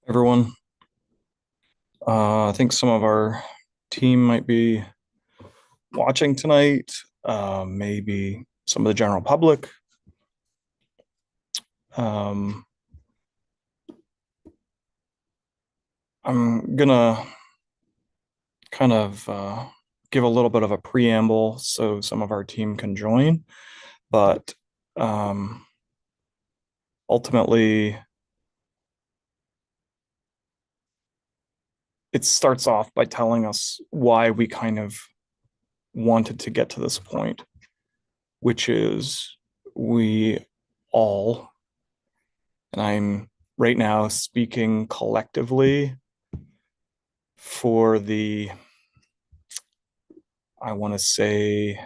Everyone. I think some of our team might be watching tonight, maybe some of the general public. Um, I'm gonna kind of give a little bit of a preamble so some of our team can join, but um, ultimately, it starts off by telling us why we kind of wanted to get to this point, which is we all, and I'm right now speaking collectively for I want to say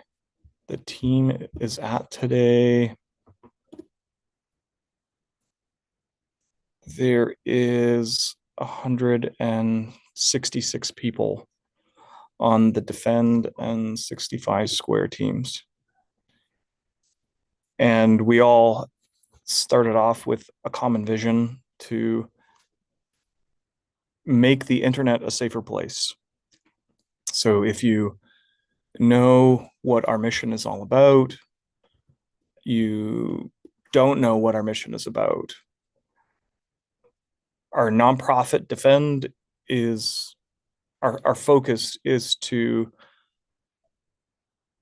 the team is at today. There is 166 people on the Defend and 65 Square teams. And we all started off with a common vision to make the internet a safer place. So if you know what our mission is all about, you don't know what our mission is about, our nonprofit Defend is our focus is to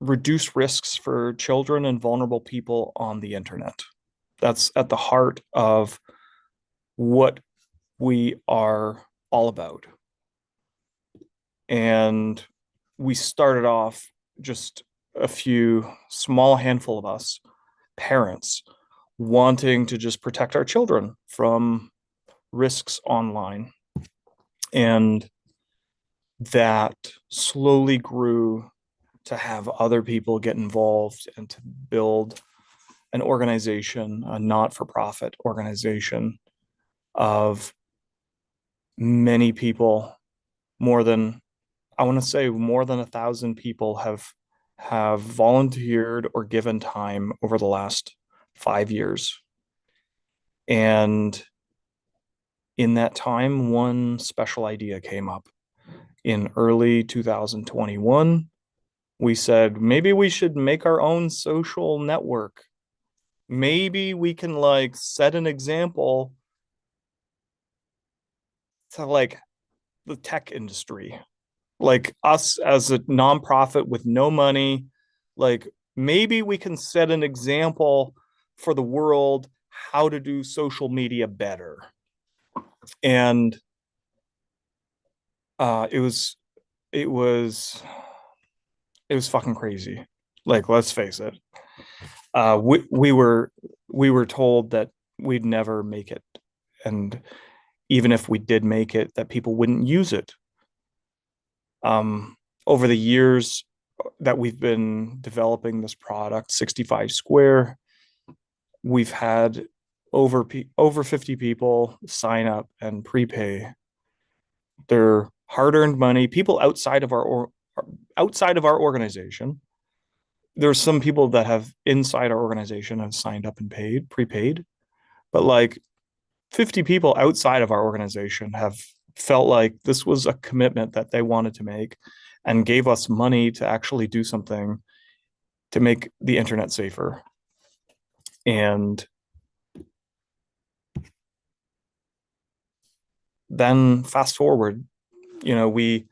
reduce risks for children and vulnerable people on the internet. That's at the heart of what we are all about. And we started off just a few small handful of us, parents, wanting to just protect our children from risks online. And that slowly grew to have other people get involved and to build an organization, a not-for-profit organization of many people. More than, I want to say more than 1,000 people have volunteered or given time over the last 5 years. And in that time, one special idea came up. In early 2021, we said, maybe we should make our own social network. Maybe we can like set an example to like the tech industry, like us as a nonprofit with no money. Like maybe we can set an example for the world how to do social media better. And it was it was it was fucking crazy. Like, let's face it. We were told that we'd never make it, and even if we did make it, that people wouldn't use it. Over the years that we've been developing this product, 65 Square, we've had over 50 people sign up and prepay their hard-earned money. People outside of our organization. There's some people that have inside our organization have signed up and prepaid, but like 50 people outside of our organization have felt like this was a commitment that they wanted to make and gave us money to actually do something to make the internet safer. And then fast forward, we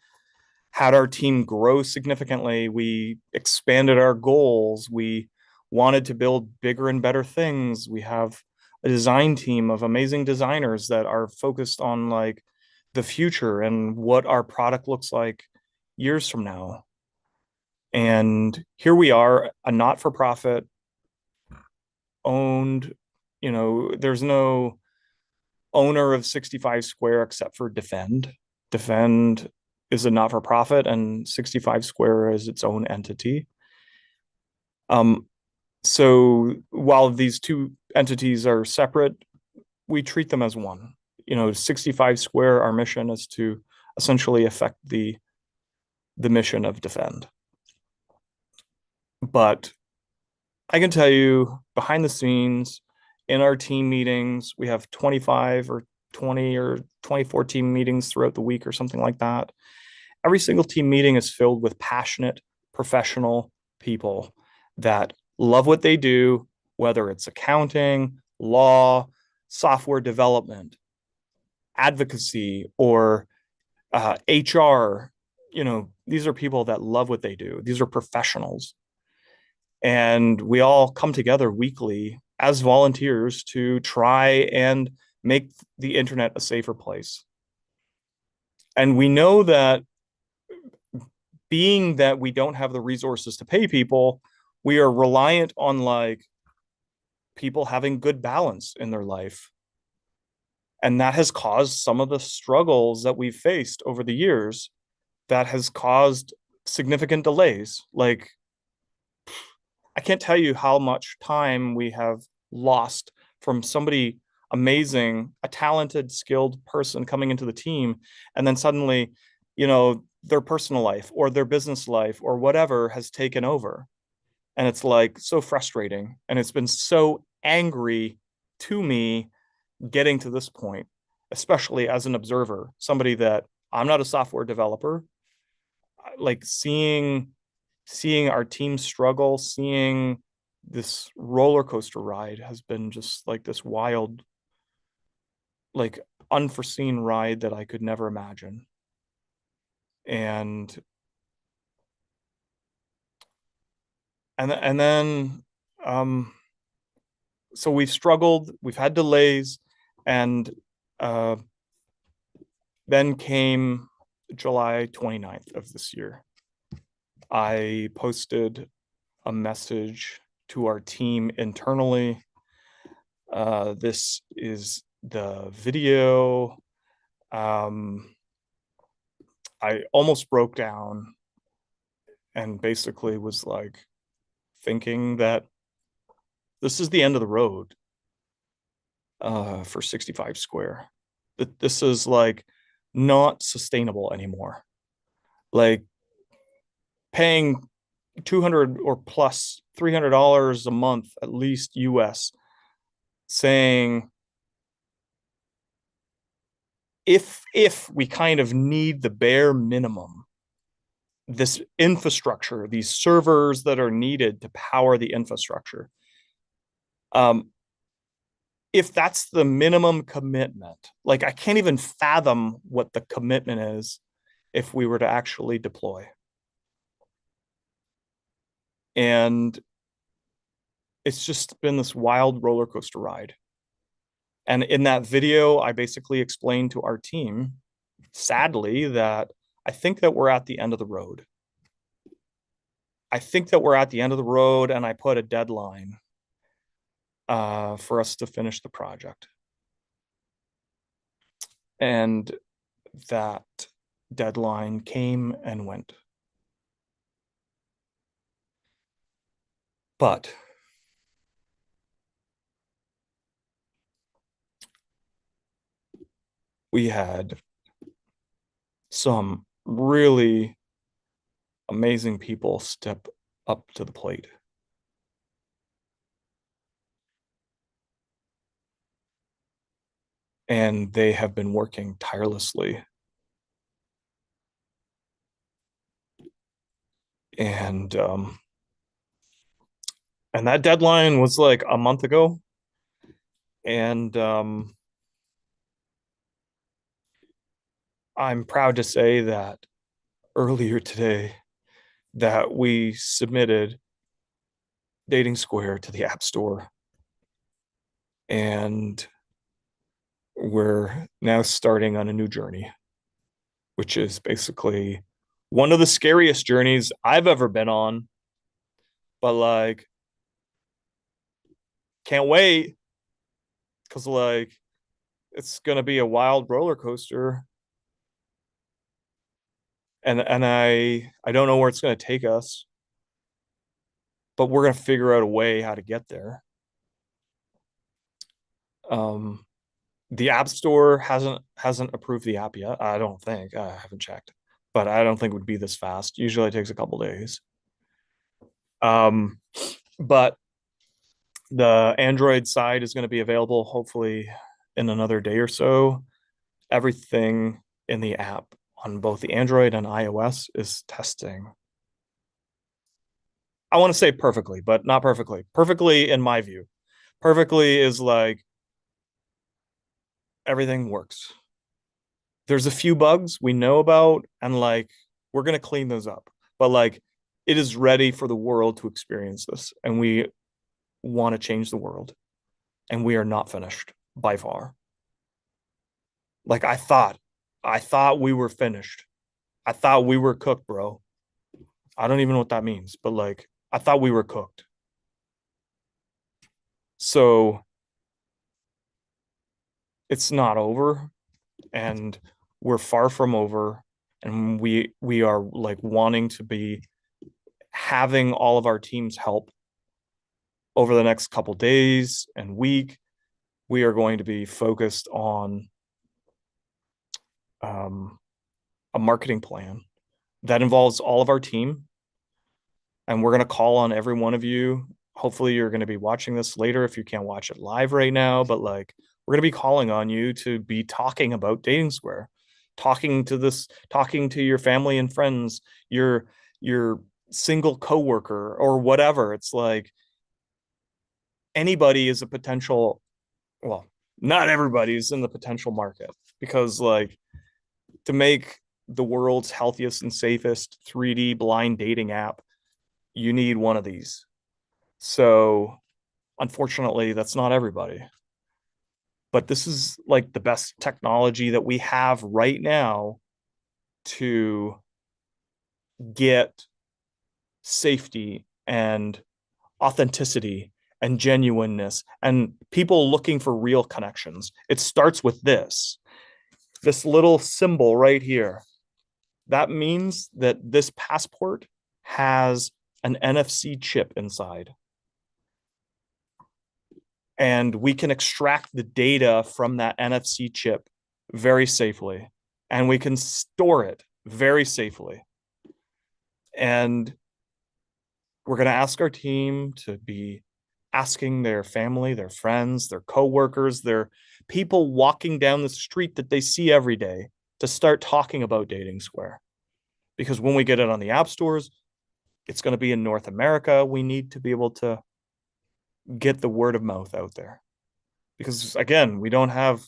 had our team grow significantly. We expanded our goals. We wanted to build bigger and better things. We have a design team of amazing designers that are focused on like the future and what our product looks like years from now. And here we are, a not-for-profit owned, there's no owner of 65 Square except for Defend. Defend is a not-for-profit and 65 Square is its own entity. So while these two entities are separate, we treat them as one. 65 Square, our mission is to essentially affect the mission of Defend. But I can tell you behind the scenes in our team meetings, we have 25 or 20 or 24 team meetings throughout the week or something like that. Every single team meeting is filled with passionate, professional people that love what they do, whether it's accounting, law, software development, advocacy, or HR. These are people that love what they do. These are professionals. And we all come together weekly as volunteers to try and make the internet a safer place. And we know that being that we don't have the resources to pay people, we are reliant on like people having good balance in their life. And that has caused some of the struggles that we've faced over the years that has caused significant delays. Like, I can't tell you how much time we have lost from somebody amazing, a talented, skilled person coming into the team, and then suddenly, their personal life or their business life or whatever has taken over. And it's like so frustrating. And it's been so angry to me getting to this point, especially as an observer, somebody that I'm not a software developer, like seeing our team struggle, seeing this roller coaster ride has been just like this wild, like unforeseen ride that I could never imagine. And and then so we've struggled, we've had delays, and uh, then came July 29th of this year. I posted a message to our team internally. This is the video. I almost broke down and basically was like thinking that this is the end of the road for 65 Square. That this is like not sustainable anymore. Like paying 200 or plus $300 a month at least US, saying if we kind of need the bare minimum, this infrastructure, these servers that are needed to power the infrastructure, if that's the minimum commitment, like I can't even fathom what the commitment is if we were to actually deploy. And it's just been this wild roller coaster ride. And in that video, I basically explained to our team, sadly, that I think that we're at the end of the road. I think that we're at the end of the road, and I put a deadline for us to finish the project. And that deadline came and went. But we had some really amazing people step up to the plate. And they have been working tirelessly. And that deadline was like a month ago. And I'm proud to say that earlier today that we submitted Dating Square to the App Store. And we're now starting on a new journey, which is basically one of the scariest journeys I've ever been on. But like, can't wait, because like it's gonna be a wild roller coaster. And I don't know where it's gonna take us, but we're gonna figure out a way how to get there. Um, the App Store hasn't approved the app yet. I don't think. I haven't checked, but I don't think it would be this fast. Usually it takes a couple days. But the Android side is going to be available hopefully in another day or so, everything in the app on both the Android and iOS is testing. I want to say perfectly, but not perfectly. Perfectly in my view. Perfectly is like everything works. There's a few bugs we know about, and like we're gonna clean those up. But like it is ready for the world to experience this, and we want to change the world, and we are not finished by far. Like I thought we were finished. I thought we were cooked, bro. I don't even know what that means, but like I thought we were cooked. So it's not over, and we're far from over, and we are like wanting to be having all of our teams help over the next couple days and week. We are going to be focused on um, a marketing plan that involves all of our team, and we're going to call on every one of you. Hopefully you're going to be watching this later if you can't watch it live right now, but like we're going to be calling on you to be talking about Dating Square, talking to your family and friends, your single coworker or whatever. It's like anybody is a potential, well, not everybody is in the potential market, because like to make the world's healthiest and safest 3D blind dating app, you need one of these. So unfortunately, that's not everybody. But this is like the best technology that we have right now to get safety and authenticity and genuineness and people looking for real connections. It starts with this little symbol right here. That means that this passport has an NFC chip inside. And we can extract the data from that NFC chip very safely. And we can store it very safely. And we're going to ask our team to be asking their family, their friends, their coworkers, their people walking down the street that they see every day to start talking about Dating Square. Because when we get it on the app stores, it's going to be in North America. We need to be able to get the word of mouth out there. Because again, we don't have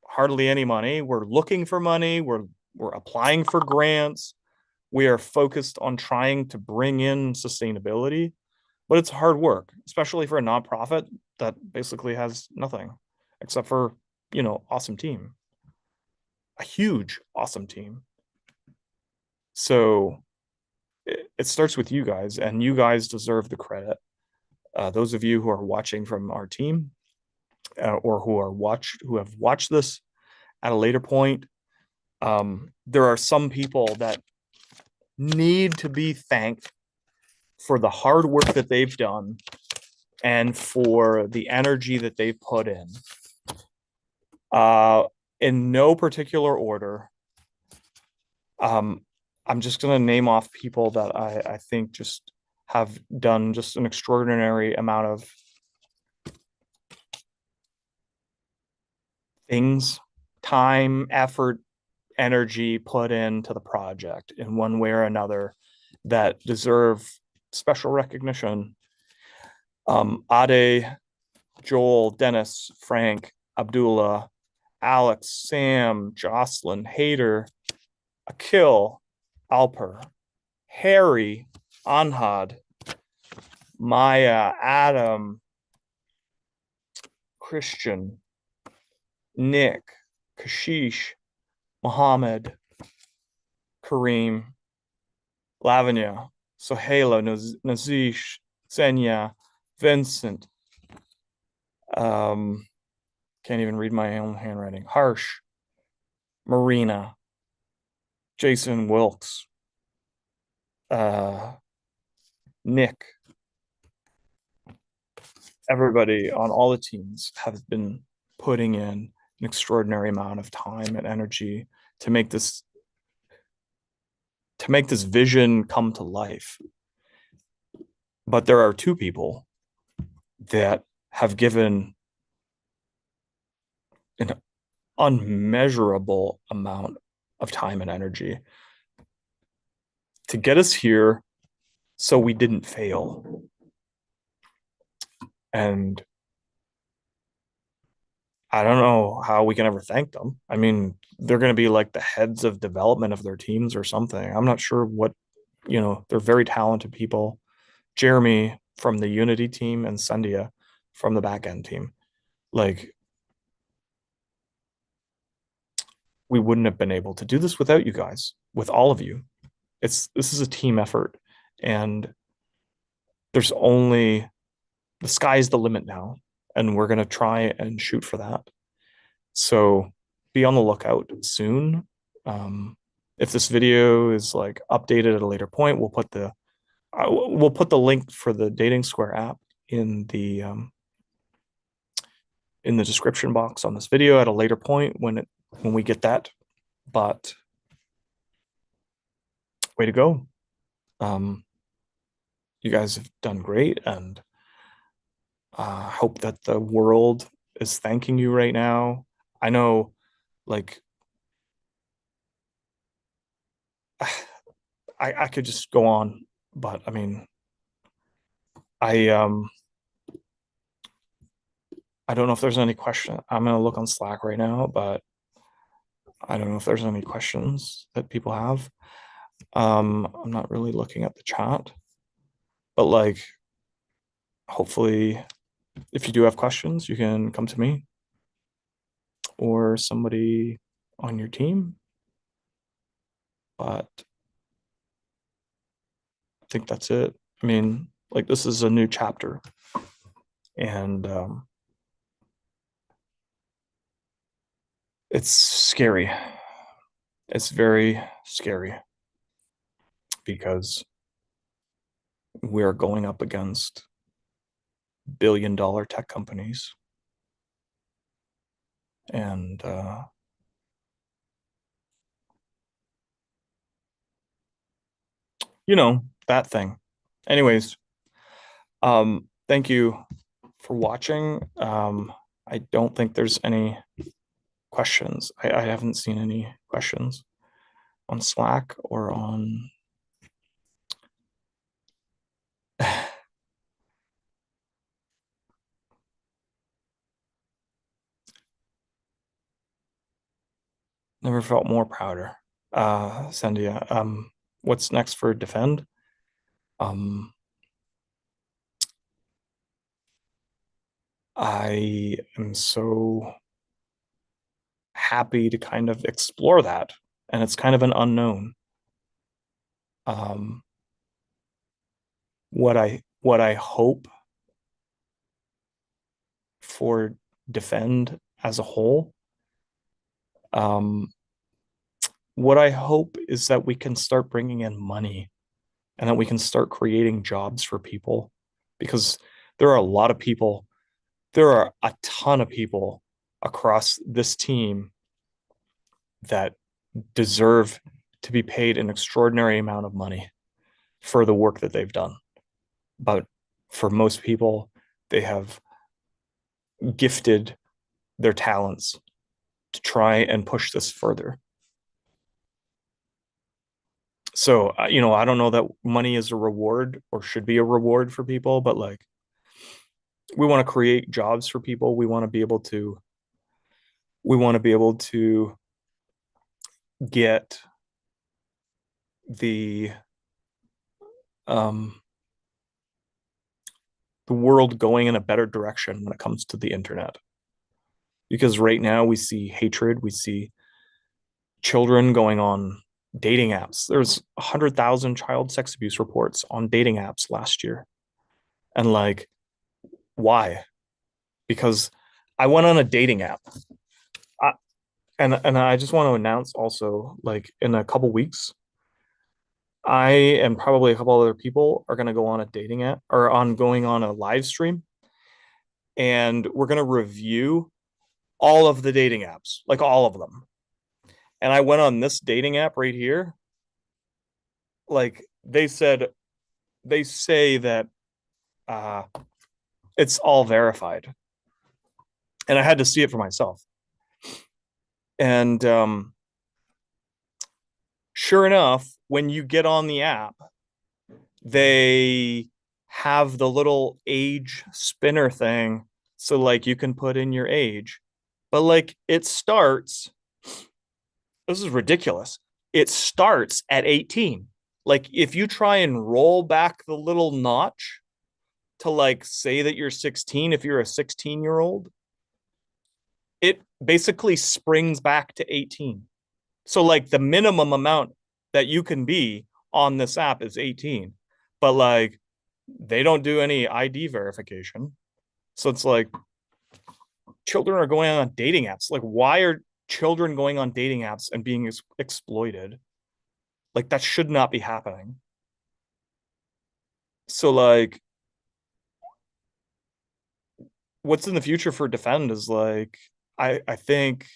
hardly any money. We're looking for money. We're applying for grants. We are focused on trying to bring in sustainability, but it's hard work, especially for a nonprofit that basically has nothing except for, awesome team, a huge, awesome team. So it starts with you guys, and you guys deserve the credit. Those of you who are watching from our team, or who have watched this at a later point, there are some people that need to be thanked for the hard work that they've done and for the energy that they've put in. In no particular order, I'm just going to name off people that I think just have done just an extraordinary amount of things, time, effort, energy put into the project in one way or another that deserve special recognition. Ade, Joel, Dennis, Frank, Abdullah, Alex, Sam, Jocelyn, Hader, Akil, Alper, Harry, Anhad, Maya, Adam, Christian, Nick, Kashish, Mohammed, Kareem, Lavinia, Sohaila, Nazish, Senya, Vincent, can't even read my own handwriting, Harsh, Marina, Jason Wilkes, Nick. Everybody on all the teams have been putting in an extraordinary amount of time and energy to make this vision come to life. But there are two people that have given an unmeasurable amount of time and energy to get us here so we didn't fail. And I don't know how we can ever thank them. I mean, they're going to be like the heads of development of their teams or something. I'm not sure what, they're very talented people. Jeremy from the Unity team and Sundia from the backend team. Like, we wouldn't have been able to do this without you guys, with all of you. This is a team effort, and there's only the sky's the limit now, and we're going to try and shoot for that. So be on the lookout soon. If this video is like updated at a later point, we'll put the link for the Dating Square app in the description box on this video at a later point when we get that. But way to go. You guys have done great, and hope that the world is thanking you right now. I know, like, I could just go on, but I mean, I I don't know if there's any question. I'm gonna look on Slack right now, but I don't know if there's any questions that people have. I'm not really looking at the chat, but like, hopefully, if you do have questions, you can come to me or somebody on your team. But I think that's it. I mean, like, this is a new chapter, and it's scary. It's very scary because we're going up against billion-dollar tech companies, and that thing. Anyways, thank you for watching. I don't think there's any questions. I haven't seen any questions on Slack or on never felt more prouder. Sandia, what's next for Defend? I am so happy to kind of explore that, and it's kind of an unknown. Um, what I hope for Defend as a whole, what I hope is that we can start bringing in money and that we can start creating jobs for people, because there are a lot of people, there are a ton of people across this team that deserve to be paid an extraordinary amount of money for the work that they've done. But for most people, they have gifted their talents to try and push this further. So, I don't know that money is a reward or should be a reward for people, but like, we want to create jobs for people. We want to be able to get the um the world going in a better direction when it comes to the internet. Because right now we see hatred, we see children going on dating apps. There's 100,000 child sex abuse reports on dating apps last year. And like, why? Because I went on a dating app. I, and I just want to announce also, like, in a couple weeks, I and probably a couple other people are going to go on a dating app or on going on a live stream, and we're going to review all of the dating apps, like all of them. And I went on this dating app right here. Like, they say that uh, it's all verified, and I had to see it for myself. And sure enough, when you get on the app, they have the little age spinner thing. So like you can put in your age, but like it starts, this is ridiculous. It starts at 18. Like if you try and roll back the little notch to like say that you're 16, if you're a 16-year-old, it basically springs back to 18. So like the minimum amount that you can be on this app is 18. But like they don't do any ID verification. So it's like children are going on dating apps. Like why are children going on dating apps and being exploited? Like that should not be happening. So like what's in the future for Defend is like I think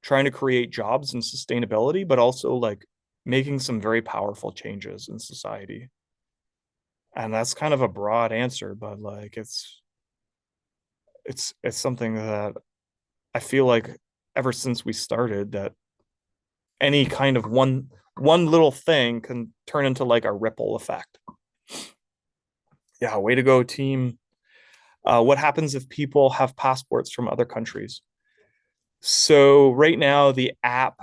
trying to create jobs and sustainability, but also like making some very powerful changes in society. And that's kind of a broad answer, but like it's something that I feel like ever since we started that any kind of one little thing can turn into like a ripple effect. Yeah, way to go, team. What happens if people have passports from other countries? So right now the app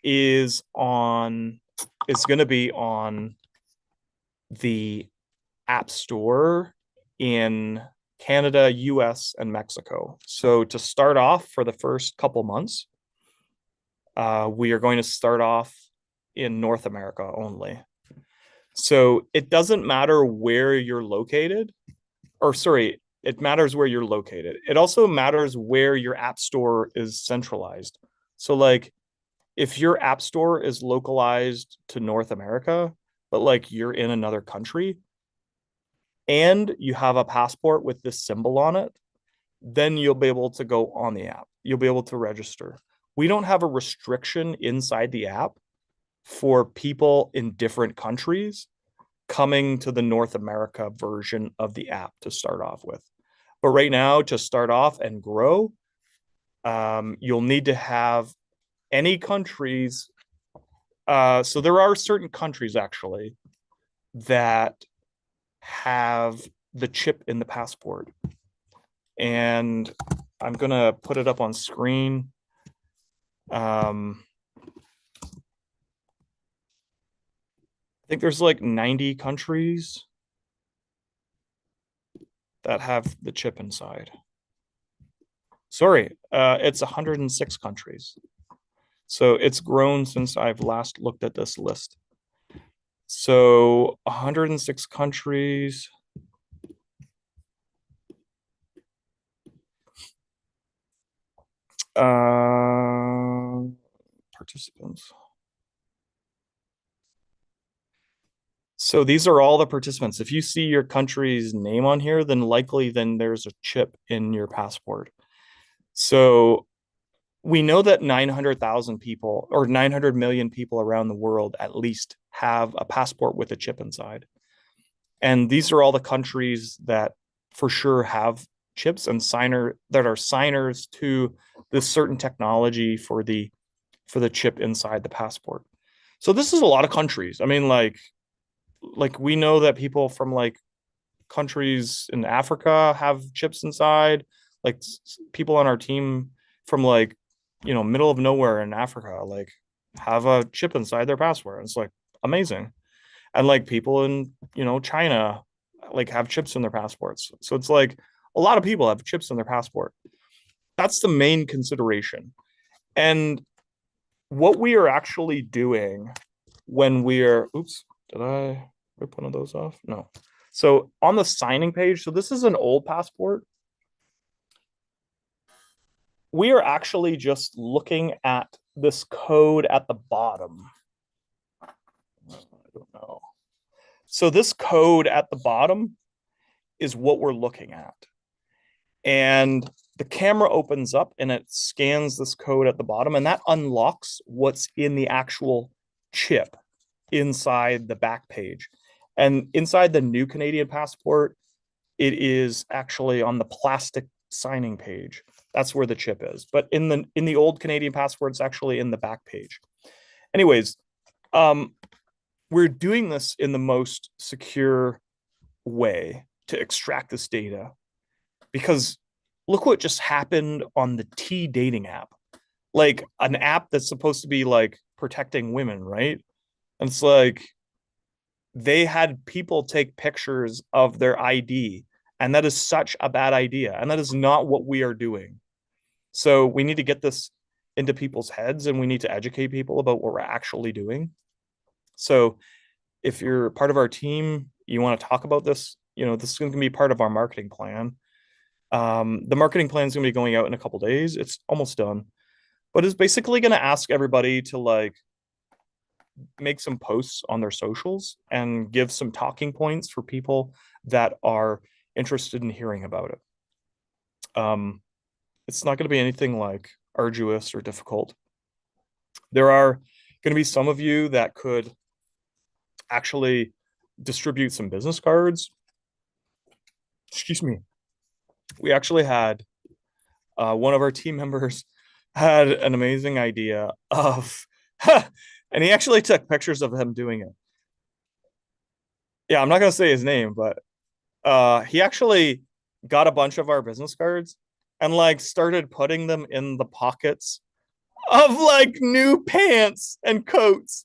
is on is going to be on the App Store in Canada, US, and Mexico. So to start off for the first couple months, we are going to start off in North America only. So it doesn't matter where you're located, or sorry, it matters where you're located. It also matters where your app store is centralized. So like if your app store is localized to North America, but like you're in another country and you have a passport with this symbol on it, then you'll be able to go on the app. You'll be able to register. We don't have a restriction inside the app for people in different countries coming to the North America version of the app to start off with. But right now, to start off and grow, you'll need to have any countries. So there are certain countries actually that have the chip in the passport. And I'm going to put it up on screen. I think there's like 90 countries that have the chip inside. Sorry, it's 106 countries. So it's grown since I've last looked at this list. So 106 countries. Participants. So these are all the participants. If you see your country's name on here, then likely then there's a chip in your passport. So we know that 900,000 people or 900 million people around the world at least have a passport with a chip inside. And these are all the countries that for sure have chips and that are signers to this certain technology for the chip inside the passport. So this is a lot of countries. I mean, like we know that people from like countries in Africa have chips inside. Like people on our team from like middle of nowhere in Africa like have a chip inside their passport. It's like amazing. And like people in China like have chips in their passports. So it's like a lot of people have chips in their passport. That's the main consideration. And what we are actually doing when we're oops, did I rip one of those off? No. So on the signing page, so this is an old passport. We are actually just looking at this code at the bottom. I don't know. So this code at the bottom is what we're looking at. And the camera opens up and it scans this code at the bottom, and that unlocks what's in the actual chip inside the back page. And inside the new Canadian passport, it is actually on the plastic signing page. That's where the chip is. But in the old Canadian passport, it's actually in the back page. Anyways, um, we're doing this in the most secure way to extract this data because look what just happened on the T dating app. Like an app that's supposed to be like protecting women, right? And it's like they had people take pictures of their ID, and that is such a bad idea. And that is not what we are doing. So we need to get this into people's heads and we need to educate people about what we're actually doing. So if you're part of our team, you want to talk about this, this is going to be part of our marketing plan. The marketing plan is going to be going out in a couple days. It's almost done, but it's basically going to ask everybody to like make some posts on their socials and give some talking points for people that are interested in hearing about it. It's not going to be anything like arduous or difficult. There are going to be some of you that could actually distribute some business cards. Excuse me. We actually had one of our team members had an amazing idea of, and he actually took pictures of him doing it. Yeah, I'm not going to say his name, but he actually got a bunch of our business cards and like started putting them in the pockets of like new pants and coats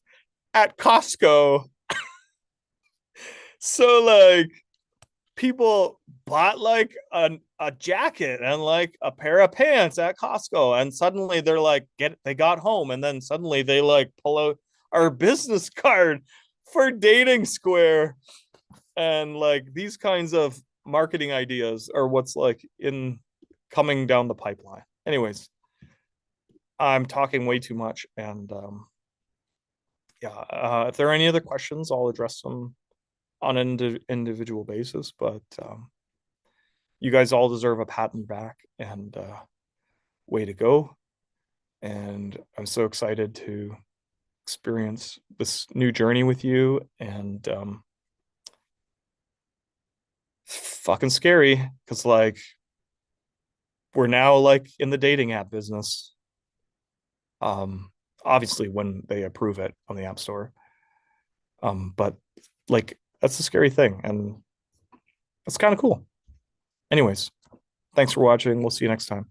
at Costco. So like people bought like a jacket and like a pair of pants at Costco, and suddenly they're like they got home, and then suddenly they like pull out our business card for Dating Square. And like these kinds of marketing ideas are what's like in coming down the pipeline. Anyways, I'm talking way too much, and yeah, if there are any other questions, I'll address them on an individual basis. But you guys all deserve a pat on the back, and way to go. And I'm so excited to experience this new journey with you. And fucking scary because like we're now like in the dating app business. Um, Obviously when they approve it on the App Store. But like that's a scary thing, and it's kind of cool. Anyways, thanks for watching. We'll see you next time.